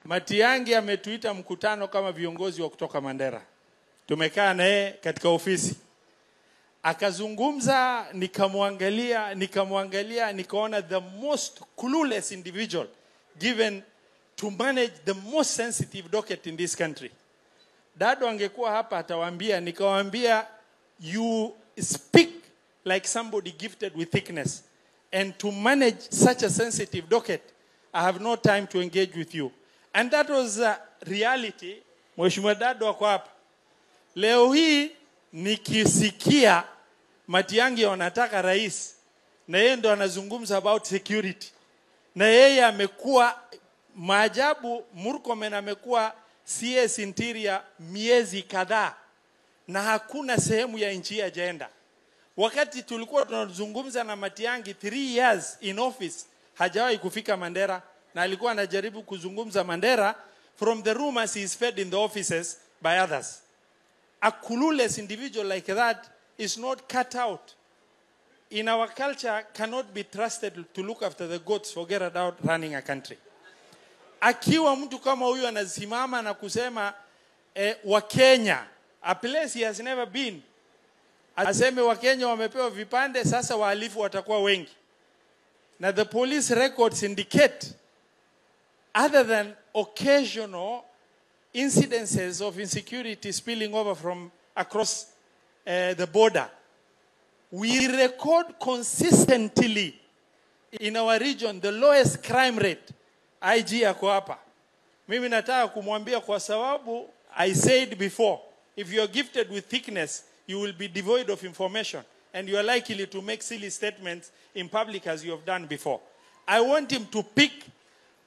Matiang'i ametuita mkutano kama viongozi wa kutoka Mandera. Tumekaa naye katika ofisi. Akazungumza, nikamwangalia, nikaona the most clueless individual given to manage the most sensitive docket in this country. Dado angekuwa hapa atawaambia, nikawaambia, you speak like somebody gifted with thickness, and to manage such a sensitive docket, I have no time to engage with you. And that was reality. Mheshimiwa Dado wako hapa. Leo hii nikisikia Matiang'i wanataka rais, na yeye ndo anazungumza about security, na yeye amekuwa maajabu. Murkomen amekuwa CS Interior miezi kadhaa na hakuna sehemu ya nchi agenda. Wakati tulikuwa tunazungumza na Matiang'i 3 years in office, hajawahi kufika Mandera, na alikuwa anajaribu kuzungumza Mandera from the rumors he is fed in the offices by others. A clueless individual like that is not cut out. In our culture, cannot be trusted to look after the goats, forget about running a country. Akiwa mtu kama huyu anasimama na kusema wa Kenya, a place he has never been, aseme wa Kenya wamepewa vipande, sasa wahalifu watakuwa wengi. Now the police records indicate, other than occasional incidences of insecurity spilling over from across the border, we record consistently in our region the lowest crime rate. IG yako hapa. Mimi nataka kumwambia kwa sababu I said before, if you are gifted with thickness, you will be devoid of information, and you are likely to make silly statements in public as you have done before. I want him to pick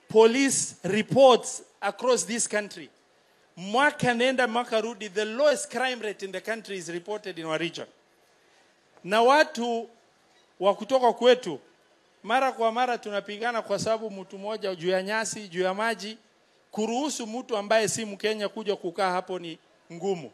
police reports across this country. Mwaka nenda mwaka rudi, the lowest crime rate in the country is reported in our region. Na watu wa kutoka kwetu, mara kwa mara tunapigana kwa sababu mtu mmoja juu ya nyasi, juu ya maji. Kuruhusu mtu ambaye si Mkenya kuja kukaa hapo ni ngumu.